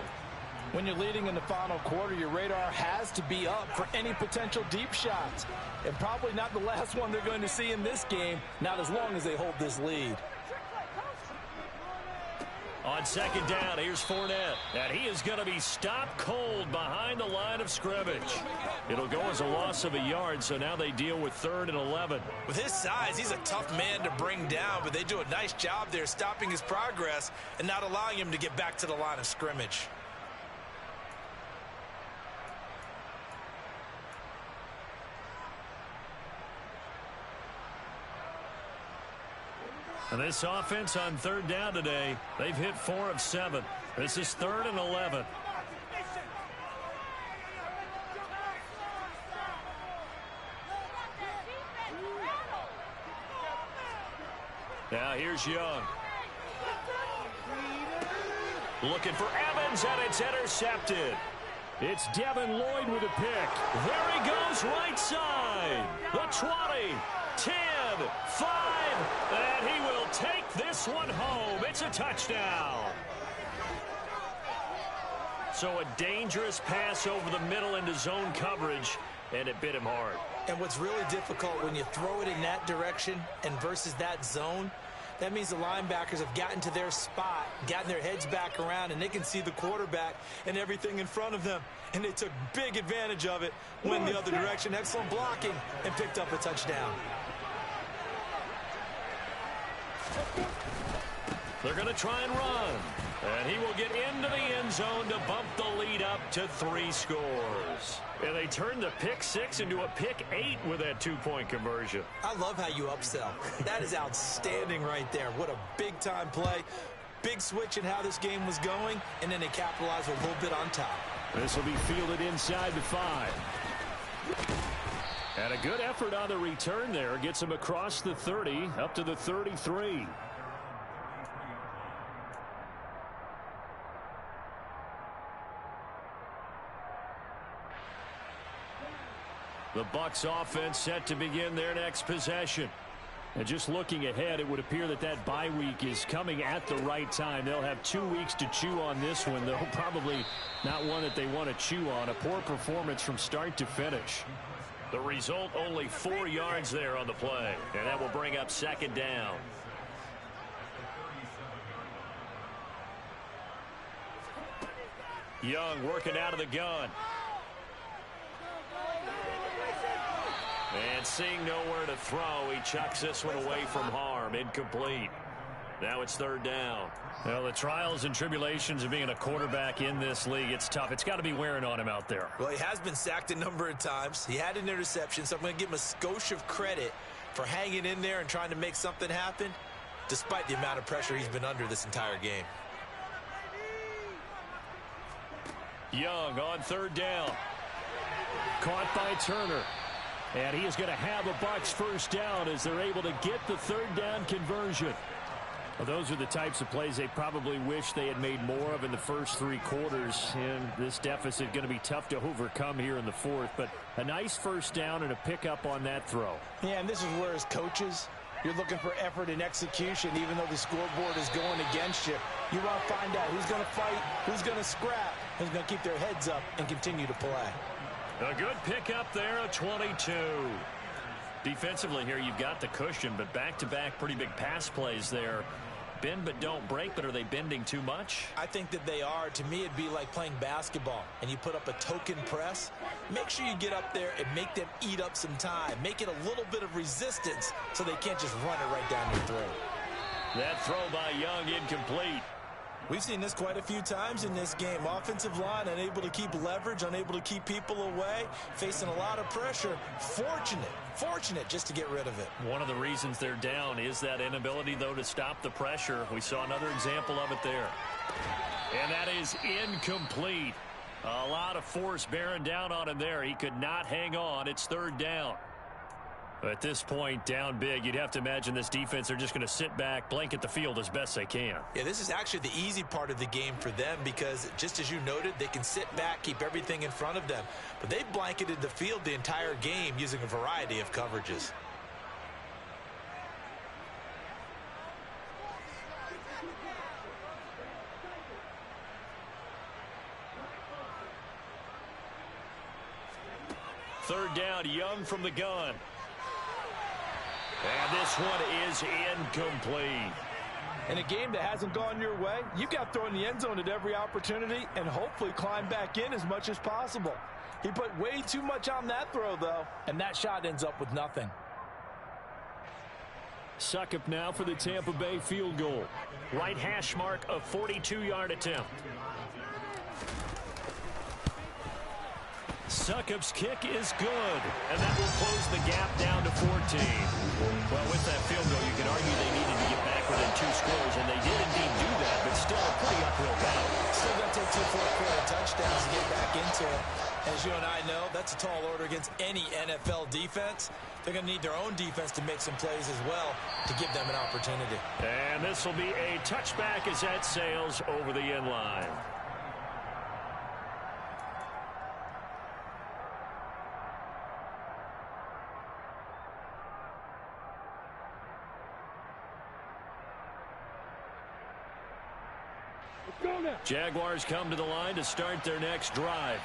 When you're leading in the final quarter, your radar has to be up for any potential deep shots. And probably not the last one they're going to see in this game, not as long as they hold this lead. On second down, here's Fournette. And he is going to be stopped cold behind the line of scrimmage. It'll go as a loss of a yard, so now they deal with 3rd and 11. With his size, he's a tough man to bring down, but they do a nice job there stopping his progress and not allowing him to get back to the line of scrimmage. And this offense on 3rd down today, they've hit 4 of 7. This is 3rd and 11. Now here's Young. Looking for Evans, and it's intercepted. It's Devin Lloyd with a pick. There he goes, right side. The 20, 10, 5, and he will take this one home. It's a touchdown. So a dangerous pass over the middle into zone coverage, and it bit him hard. And what's really difficult when you throw it in that direction and versus that zone, that means the linebackers have gotten to their spot, gotten their heads back around, and they can see the quarterback and everything in front of them. And they took big advantage of it, went the other direction, excellent blocking, and picked up a touchdown. They're going to try and run. And he will get into the end zone to bump the lead up to 3 scores. And they turned the pick 6 into a pick 8 with that 2-point conversion. I love how you upsell. That is outstanding right there. What a big-time play. Big switch in how this game was going, and then they capitalized a little bit on top. This will be fielded inside the 5. And a good effort on the return there. Gets him across the 30, up to the 33. The Bucs offense set to begin their next possession. And just looking ahead, it would appear that that bye week is coming at the right time. They'll have 2 weeks to chew on this one, though probably not one that they want to chew on. A poor performance from start to finish. The result, only 4 yards there on the play. And that will bring up second down. Young working out of the gun. And seeing nowhere to throw, he chucks this one away from harm. Incomplete. Now it's 3rd down. Well, the trials and tribulations of being a quarterback in this league, it's tough. It's got to be wearing on him out there. Well, he has been sacked a number of times. He had an interception, so I'm going to give him a skosh of credit for hanging in there and trying to make something happen, despite the amount of pressure he's been under this entire game. Young on 3rd down. Caught by Turner. And he is going to have a Bucs first down as they're able to get the 3rd down conversion. Well, those are the types of plays they probably wish they had made more of in the first 3 quarters. And this deficit going to be tough to overcome here in the 4th. But a nice first down and a pickup on that throw. Yeah, and this is where as coaches, you're looking for effort and execution, even though the scoreboard is going against you. You want to find out who's going to fight, who's going to scrap, who's going to keep their heads up and continue to play. A good pickup there, a 22. Defensively here, you've got the cushion, but back-to-back pretty big pass plays there. Bend but don't break, but are they bending too much? I think that they are. To me, it'd be like playing basketball, and you put up a token press. Make sure you get up there and make them eat up some time. Make it a little bit of resistance so they can't just run it right down your throat. That throw by Young incomplete. We've seen this quite a few times in this game. Offensive line unable to keep leverage, unable to keep people away, facing a lot of pressure. Fortunate just to get rid of it. One of the reasons they're down is that inability, though, to stop the pressure. We saw another example of it there. And that is incomplete. A lot of force bearing down on him there. He could not hang on. It's third down. At this point, down big, you'd have to imagine this defense are just going to sit back, blanket the field as best they can. Yeah, this is actually the easy part of the game for them because, just as you noted, they can sit back, keep everything in front of them. But they've blanketed the field the entire game using a variety of coverages. Third down, Young from the gun. And this one is incomplete. In a game that hasn't gone your way, you've got to throw in the end zone at every opportunity and hopefully climb back in as much as possible. He put way too much on that throw, though, and that shot ends up with nothing. Suckup now for the Tampa Bay field goal. Right hash mark, a 42-yard attempt. Suckup's kick is good, and that will close the gap down to 14. Well, with that field goal, you can argue they needed to get back within 2 scores, and they did indeed do that, but still a pretty uphill battle. Still got to take 2 fourth-quarter touchdowns to get back into it. As you and I know, that's a tall order against any NFL defense. They're going to need their own defense to make some plays as well to give them an opportunity. And this will be a touchback as that sails over the end line. Jaguars come to the line to start their next drive.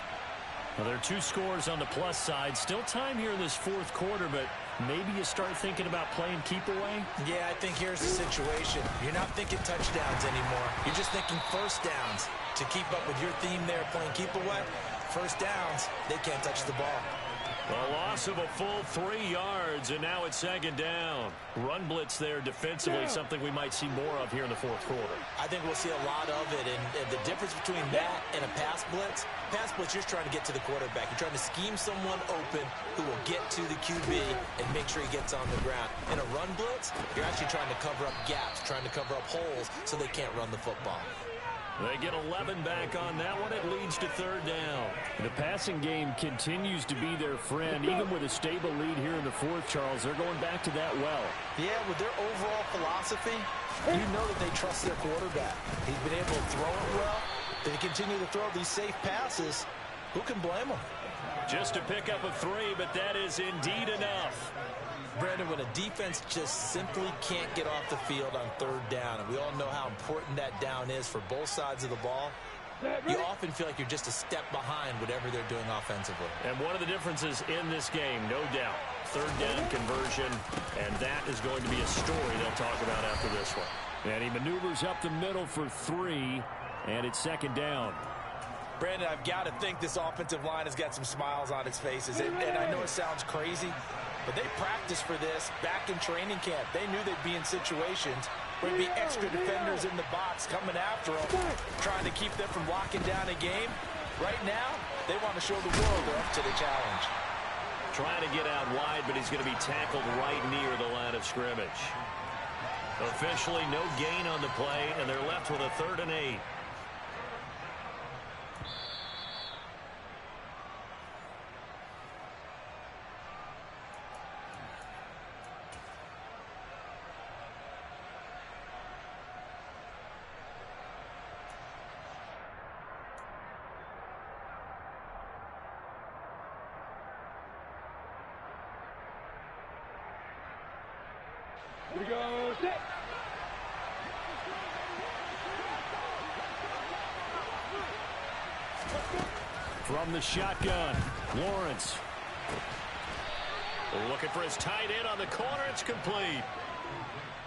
Well, there are 2 scores on the plus side. Still time here in this fourth quarter, but maybe you start thinking about playing keep away? Yeah, I think here's the situation. You're not thinking touchdowns anymore. You're just thinking first downs. To keep up with your theme there, playing keep away, first downs, they can't touch the ball. A loss of a full 3 yards, and now it's second down. Run blitz there defensively, something we might see more of here in the fourth quarter. I think we'll see a lot of it, and the difference between that and a pass blitz, you're trying to get to the quarterback. You're trying to scheme someone open who will get to the QB and make sure he gets on the ground. In a run blitz, you're actually trying to cover up gaps, trying to cover up holes so they can't run the football. They get 11 back on that one. It leads to third down. The passing game continues to be their friend. Even with a stable lead here in the fourth, Charles, they're going back to that well. Yeah, with their overall philosophy, you know that they trust their quarterback. He's been able to throw it well. They continue to throw these safe passes. Who can blame them? Just to pick up a 3, but that is indeed enough. Brandon, when a defense just simply can't get off the field on third down, and we all know how important that down is for both sides of the ball, you often feel like you're just a step behind whatever they're doing offensively. And one of the differences in this game, no doubt, third down conversion, and that is going to be a story they'll talk about after this one. And he maneuvers up the middle for 3, and it's second down. Brandon, I've got to think this offensive line has got some smiles on its faces, and I know it sounds crazy, but they practiced for this back in training camp. They knew they'd be in situations where there'd be extra defenders in the box coming after them, trying to keep them from locking down a game. Right now, they want to show the world they're up to the challenge. Trying to get out wide, but he's going to be tackled right near the line of scrimmage. Officially, no gain on the play, and they're left with a 3rd and 8. Here we go, set. From the shotgun, Lawrence. Looking for his tight end on the corner. It's complete.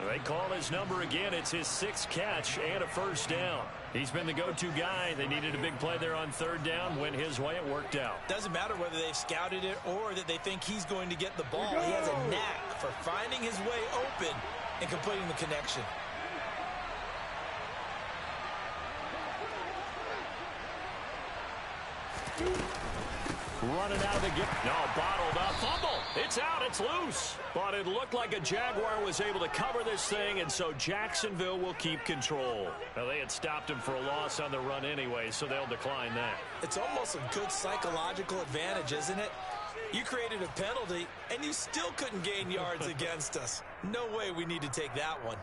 They call his number again. It's his 6th catch and a first down. He's been the go-to guy. They needed a big play there on third down. Went his way. It worked out. Doesn't matter whether they've scouted it or that they think he's going to get the ball. He has a knack for finding his way open and completing the connection. running out of the game. No, bottled up. Fumble. It's out. It's loose. But it looked like a Jaguar was able to cover this thing, and so Jacksonville will keep control. Well, they had stopped him for a loss on the run anyway, so they'll decline that. It's almost a good psychological advantage, isn't it? You created a penalty, and you still couldn't gain yards against us. No way we need to take that one.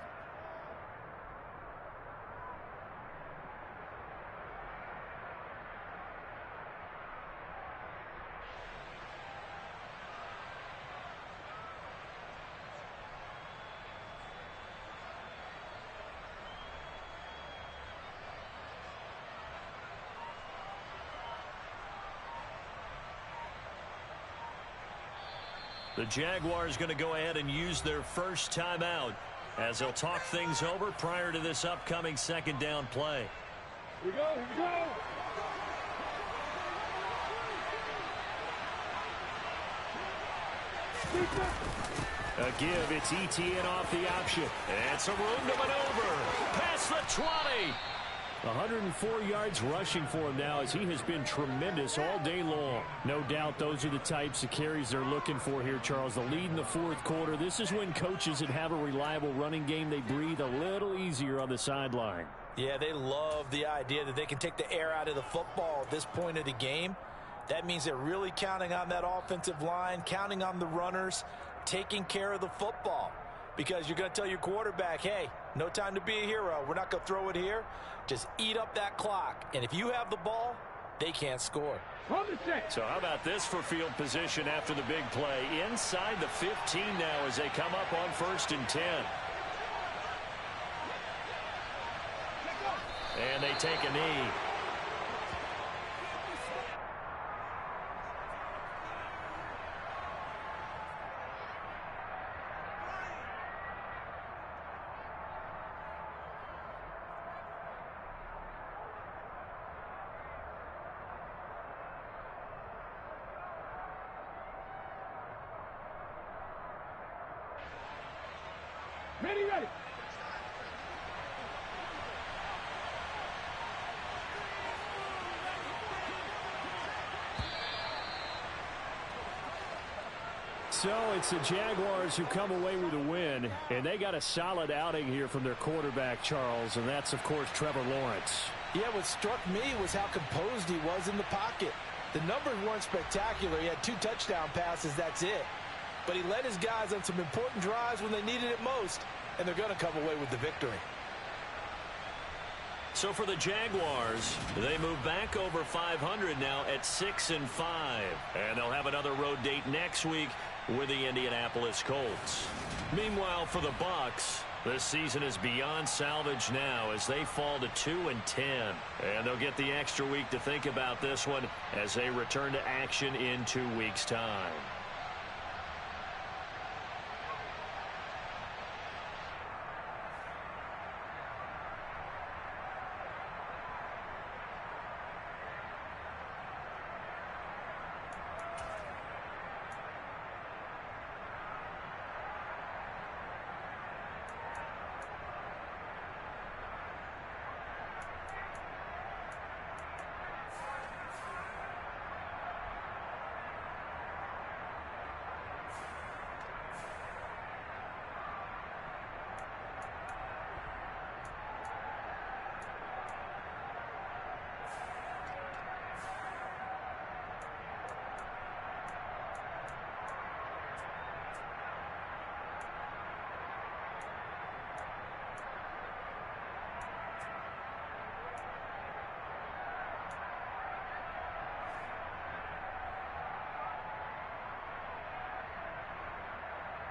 The Jaguars going to go ahead and use their first timeout as they'll talk things over prior to this upcoming second down play. Here we go, here we go. A give, it's ETN off the option. And some room to maneuver. Past the 20. 104 yards rushing for him now as he has been tremendous all day long. No doubt those are the types of carries they're looking for here, Charles. The lead in the fourth quarter. This is when coaches that have a reliable running game, they breathe a little easier on the sideline. Yeah, they love the idea that they can take the air out of the football at this point of the game. That means they're really counting on that offensive line, counting on the runners, taking care of the football. Because you're going to tell your quarterback, hey, no time to be a hero. We're not going to throw it here. Just eat up that clock. And if you have the ball, they can't score. So how about this for field position after the big play? Inside the 15 now as they come up on 1st and 10. And they take a knee. Ready, ready. So it's the Jaguars who come away with a win, and they got a solid outing here from their quarterback, Charles, and that's, of course, Trevor Lawrence. Yeah, what struck me was how composed he was in the pocket. The numbers weren't spectacular. He had 2 touchdown passes, that's it. But he led his guys on some important drives when they needed it most, and they're going to come away with the victory. So for the Jaguars, they move back over 500 now at 6-5. And they'll have another road date next week with the Indianapolis Colts. Meanwhile, for the Bucs, this season is beyond salvage now as they fall to 2-10. And they'll get the extra week to think about this one as they return to action in 2 weeks' time.